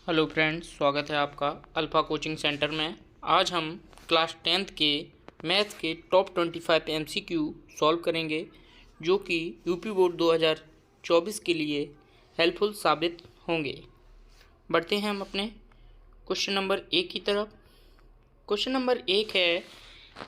Hello friends, स्वागत है आपका अल्फ़ा कोचिंग सेंटर में। आज हम क्लास 10th के मैथ के टॉप 25 एमसीक्यू सॉल्व करेंगे, जो कि यूपी बोर्ड 2024 के लिए हेल्पफुल साबित होंगे। बढ़ते हैं हम अपने क्वेश्चन नंबर 1 की तरफ। क्वेश्चन नंबर 1 है,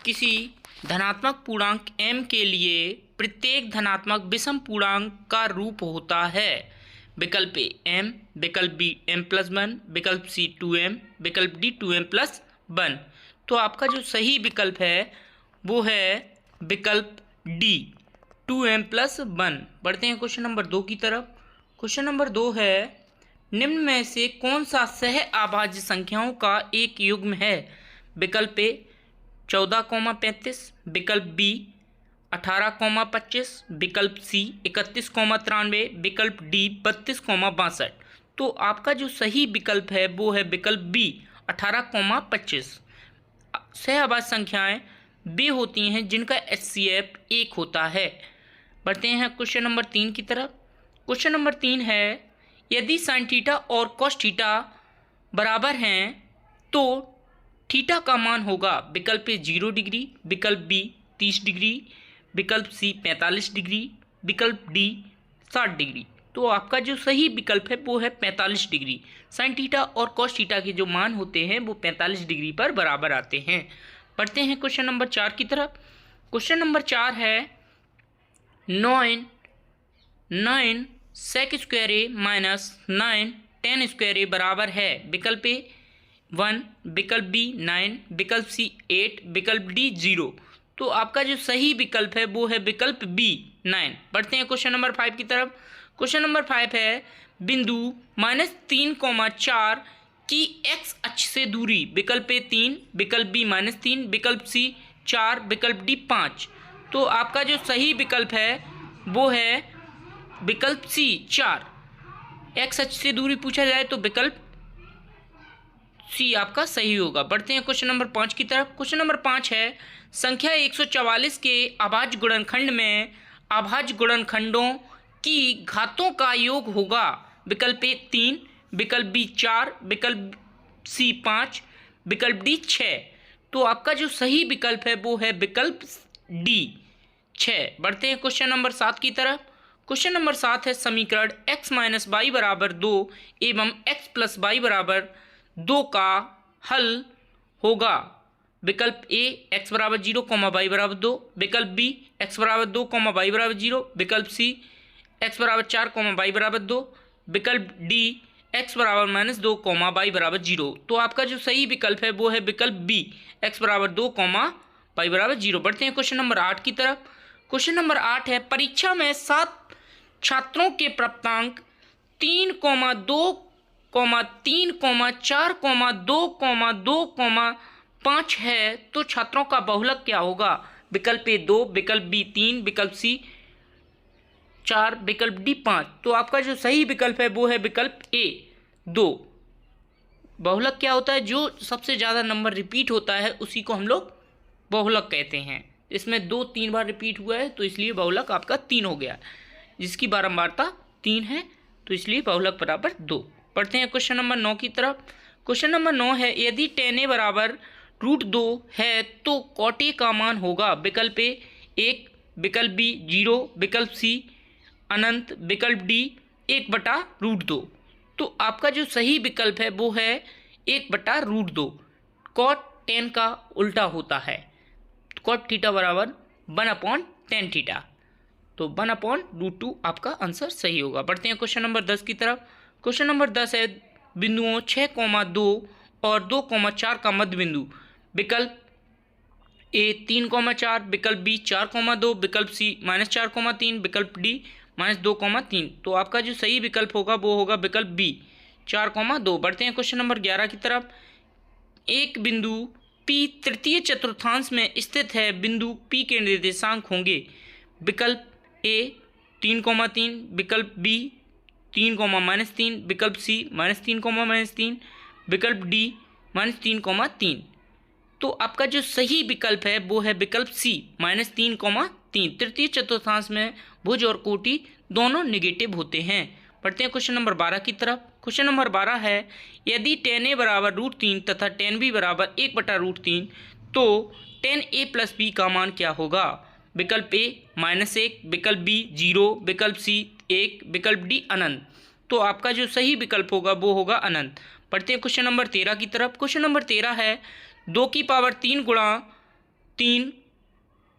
किसी धनात्मक पूर्णांक m के लिए प्रत्येक धनात्मक विषम पूर्णांक का रूप होता है। विकल्प ए m, विकल्प बी m+1, विकल्प सी 2m, विकल्प डी 2m+1। तो आपका जो सही विकल्प है वो है विकल्प डी 2m+1। बढ़ते हैं क्वेश्चन नंबर 2 की तरफ। क्वेश्चन नंबर 2 है, निम्न में से कौन सा सह अभाज्य संख्याओं का एक युग्म है। विकल्प ए 14,35, विकल्प बी 18,25, विकल्प सी 31,93, विकल्प डी 32,62। तो आपका जो सही विकल्प है वो है विकल्प बी 18,25। सहअभाज्य संख्याएं वे होती हैं जिनका HCF 1 होता है। बढ़ते हैं क्वेश्चन नंबर 3 की तरफ। क्वेश्चन नंबर 3 है, यदि साइन थीटा और कॉस थीटा बराबर हैं तो थीटा का मान होगा। विकल्प ए 0 डिग्री, विकल्प बी 30 डिग्री, विकल्प सी 45 डिग्री, विकल्प डी 60 डिग्री। तो आपका जो सही विकल्प है वो है 45 डिग्री। साइन थीटा और कॉस थीटा के जो मान होते हैं वो 45 डिग्री पर बराबर आते हैं। पढ़ते हैं क्वेश्चन नंबर 4 की तरफ। क्वेश्चन नंबर 4 है, 9 सेक स्क्वायर ए माइनस 9 टेन स्क्वायर ए बराबर है। विकल्प ए 1, विकल्प बी 9, विकल्प सी 8, विकल्प डी 0। तो आपका जो सही विकल्प है वो है विकल्प बी 9। बढ़ते हैं क्वेश्चन नंबर 5 की तरफ। क्वेश्चन नंबर 5 है, बिंदु -3,4 की एक्स अक्ष से दूरी। विकल्प ए 3, विकल्प बी -3, विकल्प सी 4, विकल्प डी 5। तो आपका जो सही विकल्प है वो है विकल्प सी 4। एक्स अक्ष से दूरी पूछा जाए तो विकल्प सी आपका सही होगा। बढ़ते हैं क्वेश्चन नंबर 5 की तरफ। क्वेश्चन नंबर 5 है, संख्या 144 के अभाज्य गुणनखंड में अभाज्य गुणनखंडों की घातों का योग होगा। विकल्प ए 3, विकल्प बी 4, विकल्प सी 5, विकल्प डी 6। तो आपका जो सही विकल्प है वो है विकल्प डी 6। बढ़ते हैं क्वेश्चन नंबर 7 की तरफ। क्वेश्चन नंबर 7 है, समीकरण x - y बराबर 2 एवं x + y बराबर 2 का हल होगा। विकल्प ए x बराबर 0, y बराबर 2, विकल्प बी x बराबर 2, y बराबर 0, विकल्प सी x बराबर 4, y बराबर 2, विकल्प डी x बराबर -2, y बराबर 0। तो आपका जो सही विकल्प है वो है विकल्प बी x बराबर 2, y बराबर 0। बढ़ते हैं क्वेश्चन नंबर 8 की तरफ। क्वेश्चन नंबर 8 है, परीक्षा में 7 छात्रों के प्राप्तांक 3, 2, 3, 4, 2, 5 है तो छात्रों का बहुलक क्या होगा। विकल्प ए 2, विकल्प बी 3, विकल्प सी 4, विकल्प डी 5। तो आपका जो सही विकल्प है वो है विकल्प ए 2। बहुलक क्या होता है, जो सबसे ज़्यादा नंबर रिपीट होता है उसी को हम लोग बहुलक कहते हैं। इसमें 2 3 बार रिपीट हुआ है तो इसलिए बहुलक आपका 3 हो गया। जिसकी बारंबारता 3 है तो इसलिए बहुलक बराबर 2। पढ़ते हैं क्वेश्चन नंबर 9 की तरफ। क्वेश्चन नंबर 9 है, यदि tan a बराबर √2 है तो cot a का मान होगा। विकल्प ए 1, विकल्प बी 0, विकल्प सी अनंत, विकल्प डी 1/√2। तो आपका जो सही विकल्प है वो है 1/√2। cot tan का उल्टा होता है। cot थीटा बराबर 1/tan थीटा। तो 1/√2 आपका आंसर सही होगा। बढ़ते हैं क्वेश्चन नंबर 10 की तरफ। क्वेश्चन नंबर 10 है, बिंदुओं 6,2 और 2,4 का मध्य बिंदु। विकल्प ए 3,4, विकल्प बी 4,2, विकल्प सी -4,3, विकल्प डी -2,3। तो आपका जो सही विकल्प होगा वो होगा विकल्प बी 4,2। बढ़ते हैं क्वेश्चन नंबर 11 की तरफ। एक बिंदु P तृतीय चतुर्थांश में स्थित है, बिंदु P के निर्देशांक होंगे। विकल्प ए 3,3, विकल्प बी 3,-3, विकल्प सी -3,-3, विकल्प डी -3,3। तो आपका जो सही विकल्प है वो है विकल्प सी -3,3। तृतीय चतुर्थांश में भुज और कोटि दोनों निगेटिव होते हैं। पढ़ते हैं क्वेश्चन नंबर 12 की तरफ। क्वेश्चन नंबर 12 है यदि tan a बराबर √3 तथा tan b बराबर 1/√3 तो tan a प्लस b का मान क्या होगा? विकल्प ए -1, विकल्प बी 0, विकल्प सी 1, विकल्प डी अनंत। तो आपका जो सही विकल्प होगा वो होगा अनंत। पढ़ते हैं क्वेश्चन नंबर 13 की तरफ। क्वेश्चन नंबर 13 है 2 की पावर 3 गुणा 3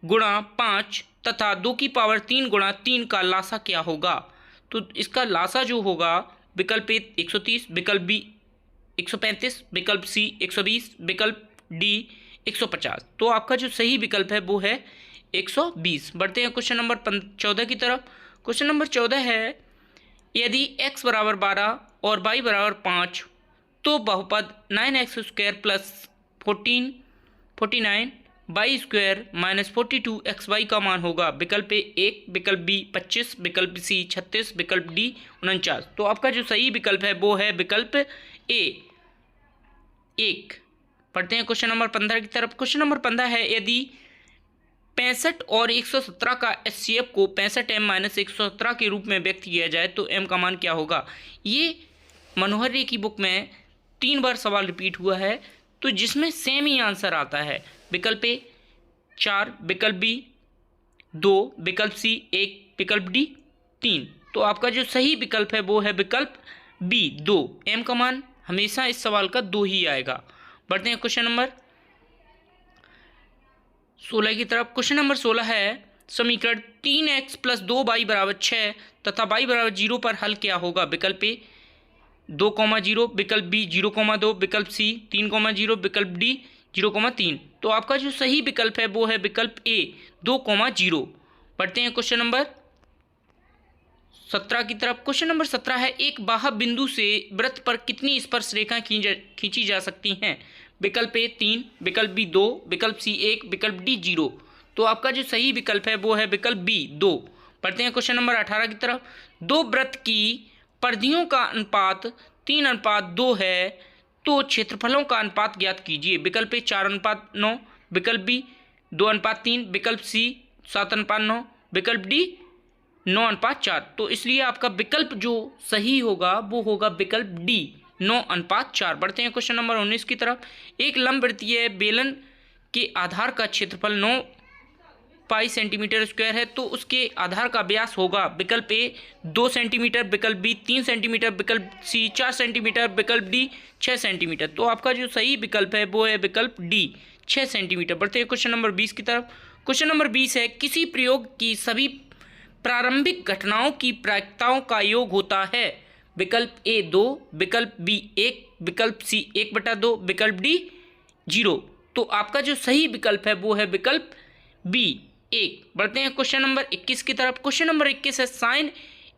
गुणा 5 तथा 2 की पावर 3 गुणा 3 का लासा क्या होगा? तो इसका लासा जो होगा विकल्प ए 130, विकल्प बी 135, विकल्प सी 120, विकल्प डी 150। तो आपका जो सही विकल्प है वो है 120। बढ़ते हैं क्वेश्चन नंबर 14 की तरफ। क्वेश्चन नंबर 14 है यदि x बराबर 12 और y बराबर 5 तो बहुपद 9x² plus 49 y square minus 42 xy का मान होगा। विकल्प ए 1, विकल्प बी 25, विकल्प सी 36, विकल्प डी 49। तो आपका जो सही विकल्प है वो है विकल्प ए 1। पढ़ते हैं क्वेश्चन नंबर 15 की तरफ। क्वेश्चन नंबर 15 है यदि 65 और 117 का HCF को 65m - 117 के रूप में व्यक्त किया जाए तो m का मान क्या होगा? ये मनोहर रे की बुक में 3 बार सवाल रिपीट हुआ है तो जिसमें सेम ही आंसर आता है। विकल्प ए 4, विकल्प बी 2, विकल्प सी 1, विकल्प डी 3। तो आपका जो सही विकल्प है वो है विकल्प बी 2। m का मान हमेशा इस सवाल का 2 ही आएगा। बढ़ते हैं क्वेश्चन नंबर 16 की तरफ। क्वेश्चन नंबर 16 है समीकरण 3x + 2y = 6 तथा y = 0 पर हल क्या होगा? विकल्प ए 2,0, विकल्प बी 0,2, विकल्प सी 3,0, विकल्प डी 0,3। तो आपका जो सही विकल्प है वो है विकल्प ए 2,0। पढ़ते हैं क्वेश्चन नंबर 17 की तरफ। क्वेश्चन नंबर 17 है एक बाह्य बिंदु से वृत्त पर कितनी स्पर्श रेखाएं खींची जा सकती हैं? विकल्प ए 3, विकल्प बी 2, विकल्प सी 1, विकल्प डी 0। तो आपका जो सही विकल्प है वो है विकल्प बी 2। पढ़ते हैं क्वेश्चन नंबर 18 की तरफ। दो वृत्त की परिधियों का अनुपात 3:2 है तो क्षेत्रफलों का अनुपात ज्ञात कीजिए। विकल्प ए 4:9, विकल्प बी 2:3, विकल्प सी 7:9, विकल्प डी 9:4। तो इसलिए आपका विकल्प जो सही होगा वो होगा विकल्प डी 9:4। बढ़ते हैं क्वेश्चन नंबर 19 की तरफ। एक लंबवृत्तीय बेलन के आधार का क्षेत्रफल 9 पाई सेंटीमीटर स्क्वायर है तो उसके आधार का व्यास होगा। विकल्प ए 2 सेंटीमीटर, विकल्प बी 3 सेंटीमीटर, विकल्प सी 4 सेंटीमीटर, विकल्प डी 6 सेंटीमीटर। तो आपका जो सही विकल्प है वो है विकल्प डी 6 सेंटीमीटर। बढ़ते हैं क्वेश्चन नंबर 20 की तरफ। क्वेश्चन नंबर 20 है किसी प्रयोग की सभी प्रारंभिक घटनाओं की प्रायिकताओं का योग होता है। विकल्प ए 2, विकल्प बी 1, विकल्प सी 1/2, विकल्प डी 0। तो आपका जो सही विकल्प है वो है विकल्प बी 1। बढ़ते हैं क्वेश्चन नंबर 21 की तरफ। क्वेश्चन नंबर 21 है साइन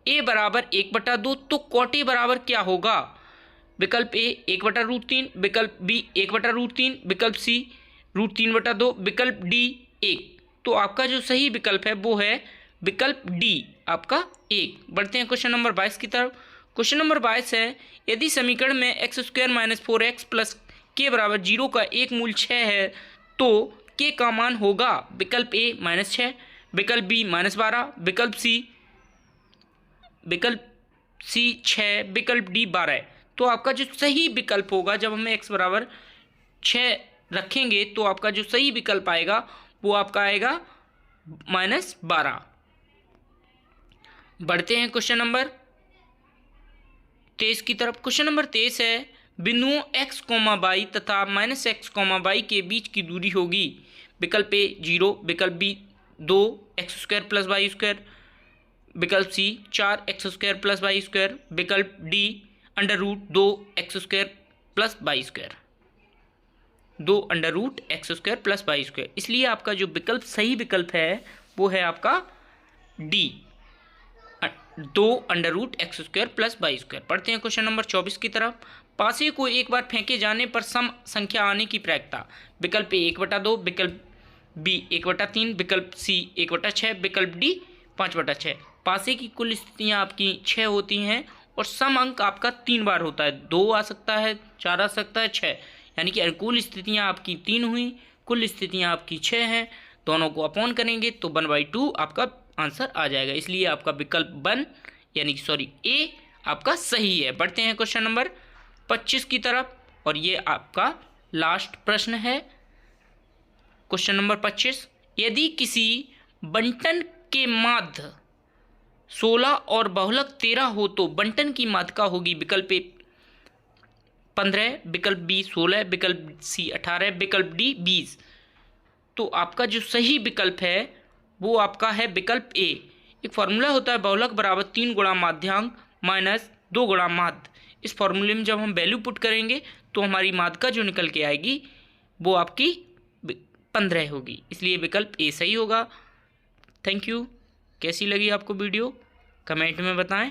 ए बराबर 1/2 तो कॉट ए बराबर क्या होगा? विकल्प ए 1/√3, विकल्प बी 1/√3, विकल्प सी √3/2, विकल्प डी 1। तो आपका जो सही विकल्प है वो है विकल्प डी आपका 1। बढ़ते हैं क्वेश्चन नंबर 22 की तरफ। क्वेश्चन नंबर 22 है यदि समीकरण में x² - 4x + k = 0 का एक मूल 6 है तो k का मान होगा। विकल्प ए -6, विकल्प बी -12, विकल्प सी 6, विकल्प डी 12। तो आपका जो सही विकल्प होगा जब हम x = 6 रखेंगे तो आपका जो सही विकल्प आएगा वो आपका आएगा -12। बढ़ते हैं क्वेश्चन नंबर 23 की तरफ। क्वेश्चन नंबर 23 है बिंदुओं x, y तथा -x, y के बीच की दूरी होगी। विकल्प ए 0, विकल्प बी 2x² + y², विकल्प सी 4x² + y², विकल्प D √2x² + y², 2√x² + y²। इसलिए आपका जो विकल्प सही विकल्प है वो है आपका डी 2√x² + y²। पढ़ते हैं क्वेश्चन नंबर 24 की तरफ। पासे को एक बार फेंके जाने पर सम संख्या आने की प्रायिकता। विकल्प ए 1/2, विकल्प बी 1/3, विकल्प सी 1/6, विकल्प डी 5/6। पासे की कुल स्थितियाँ आपकी 6 होती हैं और सम अंक आपका 3 बार होता है। 2 आ सकता है, 4 आ सकता है, 6। यानी कि अनुकूल स्थितियाँ आपकी 3 हुई, कुल स्थितियाँ आपकी 6 हैं। दोनों को अपॉन करेंगे तो 1/2 आपका आंसर आ जाएगा। इसलिए आपका विकल्प ए आपका सही है। बढ़ते हैं क्वेश्चन नंबर 25 की तरफ, और ये आपका लास्ट प्रश्न है। क्वेश्चन नंबर 25, यदि किसी बंटन के माध्य 16 और बहुलक 13 हो तो बंटन की माध्यिका होगी विकल्प ए 15, विकल्प बी 16, विकल्प सी 18, विकल्प डी 20। तो आपका जो सही विकल्प है वो आपका है विकल्प ए। एक फॉर्मूला होता है बहुलक बराबर 3 गुणा माध्यांक माइनस 2 गुणा माध्य। इस फॉर्मूले में जब हम वैल्यू पुट करेंगे तो हमारी माध्यिका जो निकल के आएगी वो आपकी 15 होगी, इसलिए विकल्प ए सही होगा। Thank you. कैसी लगी आपको वीडियो कमेंट में बताएं।